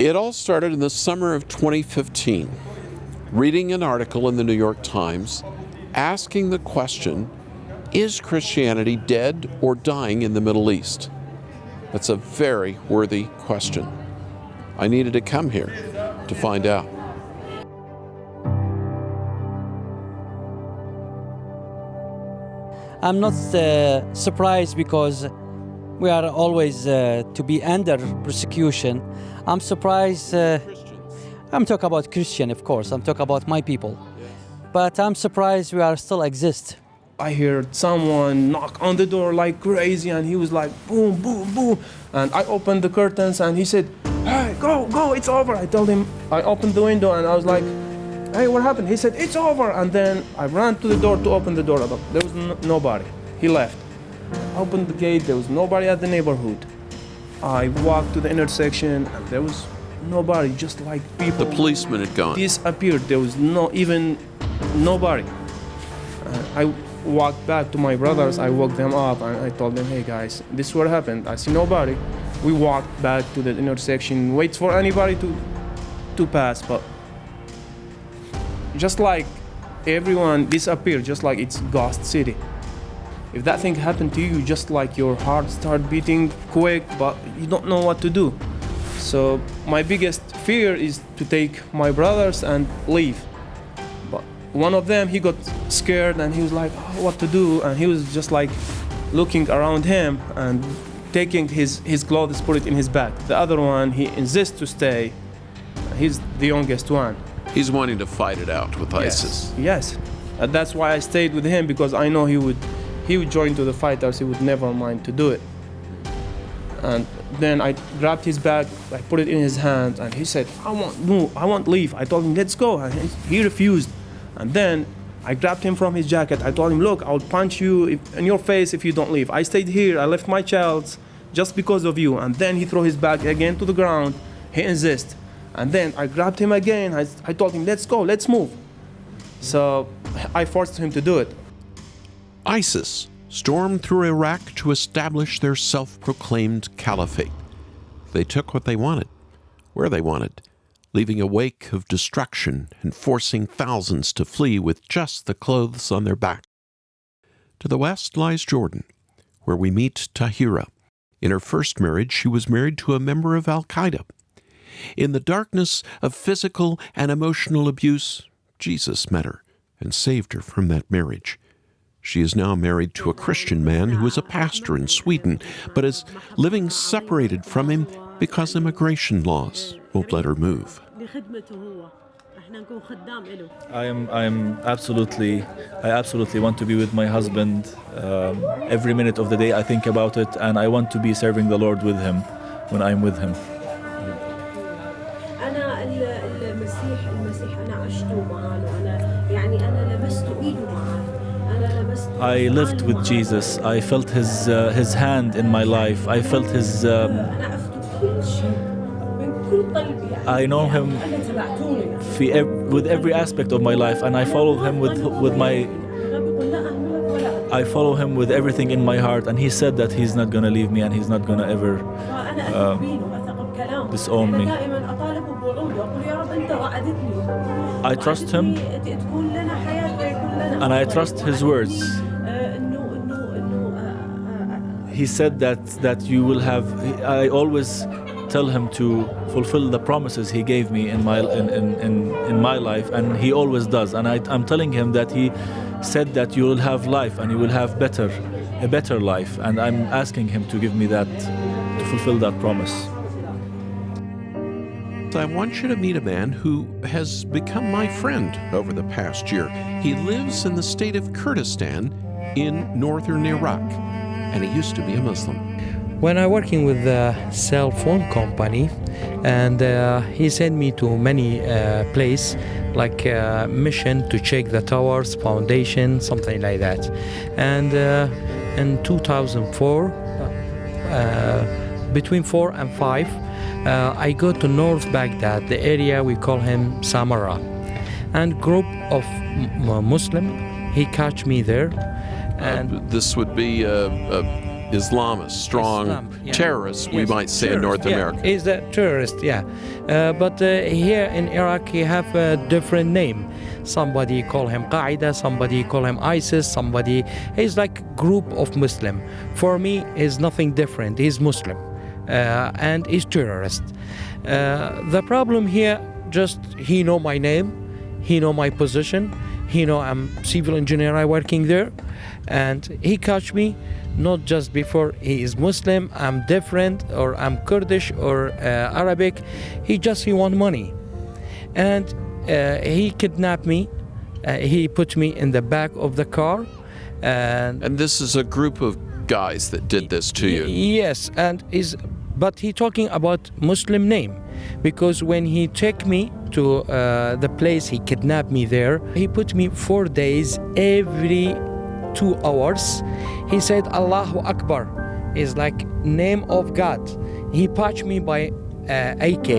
It all started in the summer of 2015, reading an article in the New York Times asking the question, is Christianity dead or dying in the Middle East? That's a very worthy question. I needed to come here to find out. I'm not surprised because we are always to be under persecution. I'm surprised. I'm talking about Christian, of course. I'm talking about my people. Yes. But I'm surprised we are still exist. I heard someone knock on the door like crazy, and he was like, boom, boom, boom. And I opened the curtains, and he said, hey, go, it's over. I told him, I opened the window, and I was like, hey, what happened? He said, it's over. And then I ran to the door to open the door. There was nobody. He left. I opened the gate. There was nobody at the neighborhood. I walked to the intersection, and there was nobody, just like people. The policeman had gone. Disappeared. There was even nobody. I walked back to my brothers. I woke them up, and I told them, hey, guys, this is what happened. I see nobody. We walked back to the intersection, wait for anybody to pass, but just like everyone disappeared, just like it's ghost city. If that thing happened to you, just like your heart start beating quick, but you don't know what to do. So my biggest fear is to take my brothers and leave. But one of them, he got scared and he was like, oh, what to do? And he was just like looking around him and taking his clothes, put it in his bag. The other one, he insists to stay. He's the youngest one. He's wanting to fight it out with ISIS. Yes. And that's why I stayed with him, because I know he would join to the fighters. He would never mind to do it. And then I grabbed his bag, I put it in his hand, and he said, I won't leave. I told him, let's go. And he refused. And then I grabbed him from his jacket. I told him, look, I'll punch you in your face if you don't leave. I stayed here. I left my child just because of you. And then he threw his bag again to the ground. He insists. And then I grabbed him again. I told him, let's go, let's move. So I forced him to do it. ISIS stormed through Iraq to establish their self-proclaimed caliphate. They took what they wanted, where they wanted, leaving a wake of destruction and forcing thousands to flee with just the clothes on their back. To the west lies Jordan, where we meet Tahira. In her first marriage, she was married to a member of Al-Qaeda. In the darkness of physical and emotional abuse, Jesus met her and saved her from that marriage. She is now married to a Christian man who is a pastor in Sweden, but is living separated from him because immigration laws won't let her move. I absolutely want to be with my husband. Every minute of the day I think about it, and I want to be serving the Lord with him when I'm with him. I lived with Jesus. I felt his hand in my life. I felt his. I know him with every aspect of my life, and I follow him I follow him with everything in my heart. And he said that he's not gonna leave me, and he's not gonna ever disown me. I trust him, and I trust his words. He said that you will have. I always tell him to fulfill the promises he gave me in my life, and he always does. And I'm telling him that he said that you will have life, and you will have a better life. And I'm asking him to give me that, to fulfill that promise. I want you to meet a man who has become my friend over the past year. He lives in the state of Kurdistan in northern Iraq, and he used to be a Muslim. When I working with the cell phone company, and he sent me to many places, like mission to check the towers, foundation, something like that. And in 2004, between 4 and 5, I go to North Baghdad, the area we call him Samara, and group of Muslim, he catch me there. And this would be Islamists, strong Islam, yeah. terrorists, we Yes, might say in North yeah. America. He's a terrorist, yeah. But here in Iraq, he have a different name. Somebody call him Qaeda, somebody call him ISIS, he's like group of Muslim. For me, he's nothing different. He's Muslim and he's terrorist. The problem here, just he know my name, he know my position, he know I'm civil engineer, I working there, and he catch me not just before he is Muslim, I'm different, or I'm Kurdish or Arabic. He want money, and he kidnapped me. He put me in the back of the car, And this is a group of guys that did this to you. Yes, but he talking about Muslim name, because when he take me to the place he kidnapped me there, he put me 4 days every 2 hours. He said Allahu Akbar is like name of God. He patched me by AK,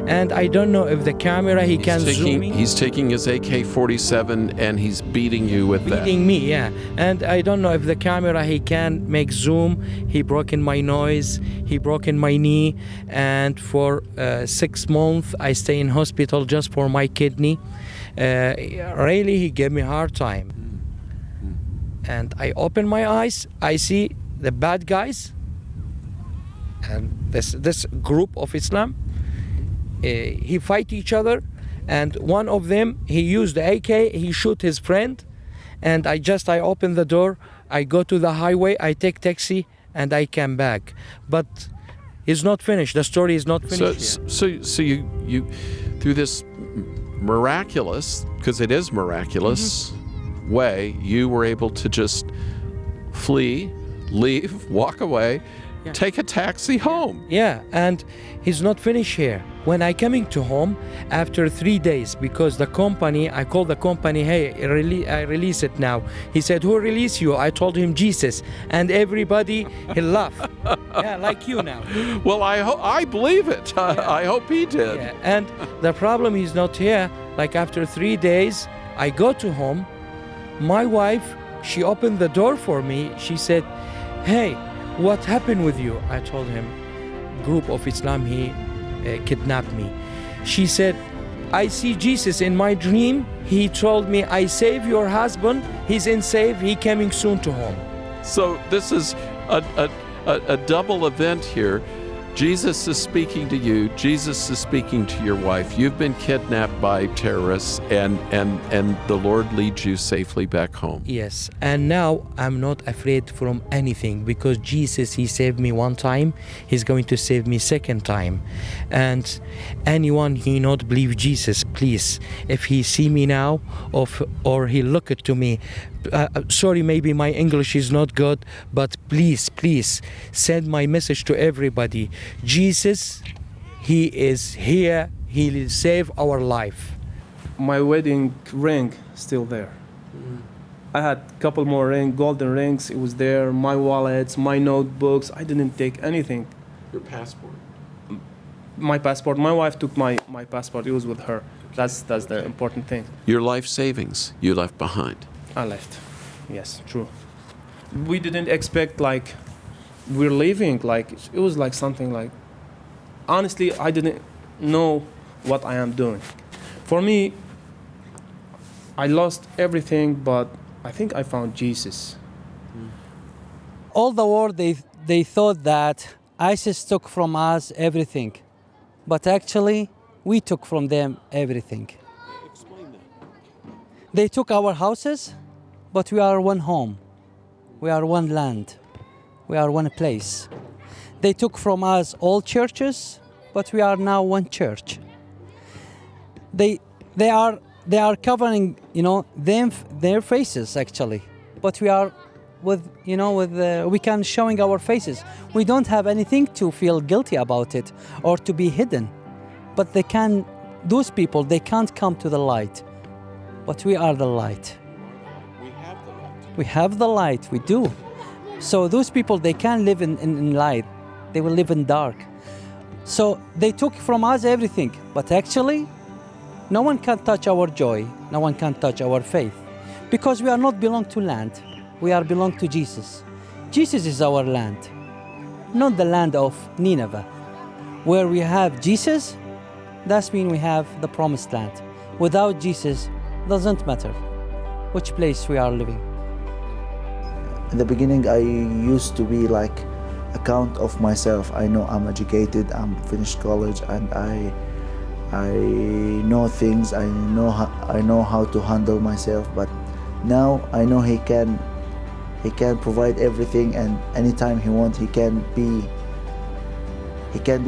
and I don't know if the camera he can zoom me. He's taking his AK-47 and he's beating you with that. Beating me, yeah. And I don't know if the camera he can make zoom. He broken my nose, he broken my knee, and for 6 months I stay in hospital just for my kidney. Really, he gave me a hard time. And I open my eyes, I see the bad guys, and this group of Islam, he fight each other, and one of them, he used the AK, he shoot his friend, and I open the door, I go to the highway, I take taxi, and I came back. But it's not finished, the story is not finished yet. So you through this miraculous, because it is miraculous, way, you were able to just flee, leave, walk away, take a taxi home. Yeah, and he's not finished here. When I coming to home after 3 days, because the company, I called the company, hey, I release it now. He said, who released you? I told him Jesus, and everybody, he laughed. Yeah, like you now. Well, I believe it. I hope he did. Yeah, and the problem is not here. Like after 3 days, I go to home. My wife, she opened the door for me. She said, hey, what happened with you? I told him, group of Islam, he kidnapped me. She said, I see Jesus in my dream. He told me, I save your husband. He's in safe. He coming soon to home. So this is a double event here. Jesus is speaking to you. Jesus is speaking to your wife. You've been kidnapped by terrorists, and the Lord leads you safely back home. Yes, and now I'm not afraid from anything, because Jesus, he saved me one time. He's going to save me second time. And anyone he not believe Jesus, please, if he see me now or he look it to me, sorry, maybe my English is not good, but please send my message to everybody. Jesus, he is here. He will save our life. My wedding ring still there. I had a couple more golden rings. It was there. My wallets, my notebooks. I didn't take anything. Your passport. My passport. My wife took my passport. It was with her. That's the important thing. Your life savings you left behind. I left. Yes, true. We didn't expect like we're leaving. Like it was like something like. Honestly, I didn't know what I am doing. For me, I lost everything, but I think I found Jesus. All the world, they thought that ISIS took from us everything. But actually, we took from them everything. Explain that. They took our houses, but we are one home. We are one land. We are one place. They took from us all churches, but we are now one church. They are covering, their faces actually, but we are we can showing our faces. We don't have anything to feel guilty about it or to be hidden, but those people can't come to the light, but we are the light. We have the light. We have the light, we do. So those people, they can't live in light, they will live in dark. So they took from us everything, but actually, no one can touch our joy, no one can touch our faith, because we are not belong to land, we are belong to Jesus. Jesus is our land. not the land of Nineveh. Where we have Jesus, that means we have the promised land. Without Jesus, doesn't matter which place we are living. In the beginning, I used to be like account of myself. I know I'm educated, I'm finished college, and I know things. I know how to handle myself. But now I know He can provide everything, and anytime He wants, He can be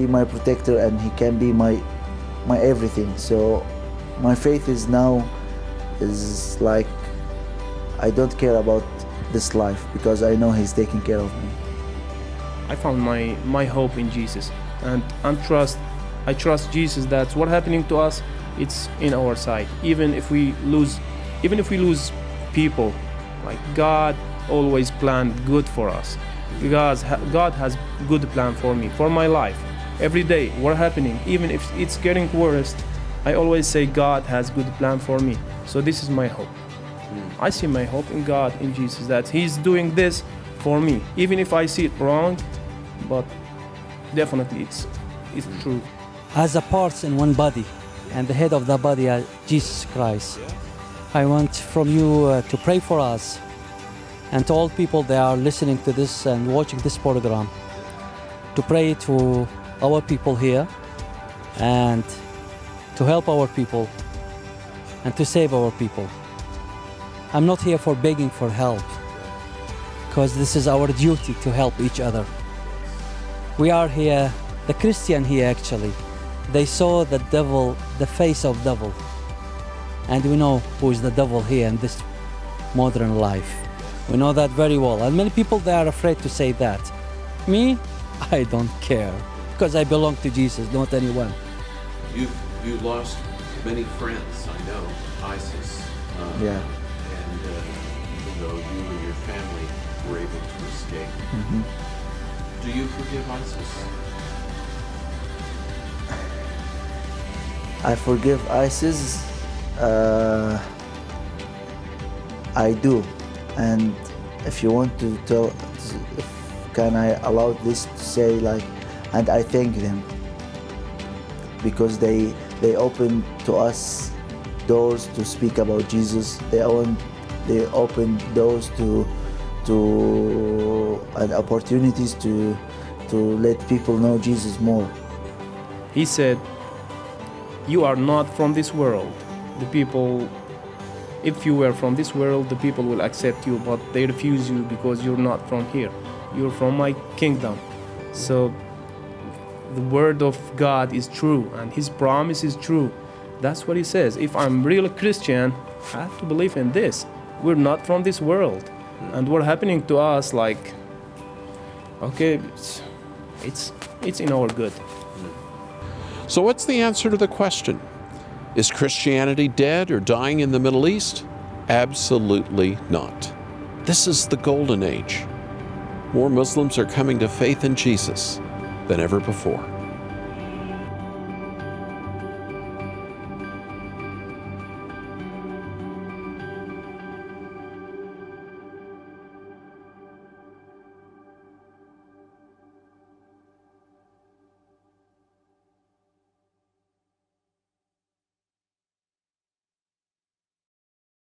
my protector, and He can be my everything. So my faith is like I don't care about this life because I know He's taking care of me. I found my hope in Jesus, and I trust Jesus that what's happening to us, it's in our side. Even if we lose people, like God always planned good for us. Because God has good plan for me, for my life. Every day, what's happening, even if it's getting worse, I always say God has good plan for me. So this is my hope. I see my hope in God, in Jesus, that He's doing this for me, even if I see it wrong, but definitely it's true. As a parts in one body, and the head of the body is Jesus Christ, I want from you to pray for us and to all people that are listening to this and watching this program, to pray to our people here and to help our people and to save our people. I'm not here for begging for help, because this is our duty to help each other. We are here, the Christian here actually, they saw the devil, the face of devil. And we know who is the devil here in this modern life. We know that very well. And many people, they are afraid to say that. Me, I don't care, because I belong to Jesus, not anyone. You lost many friends, I know, ISIS. Yeah. And even though you and your family were able to escape. Mm-hmm. Do you forgive ISIS? I forgive ISIS. I do. And if you want to tell, can I allow this to say, like, and I thank them because they opened to us doors to speak about Jesus. They opened doors to and opportunities to let people know Jesus more. He said, you are not from this world. The people, if you were from this world, the people will accept you, but they refuse you because you're not from here. You're from my kingdom. So the word of God is true and His promise is true. That's what He says. If I'm really Christian, I have to believe in this. We're not from this world. And what's happening to us, like, okay, it's in our good. So what's the answer to the question? Is Christianity dead or dying in the Middle East? Absolutely not. This is the golden age. More Muslims are coming to faith in Jesus than ever before.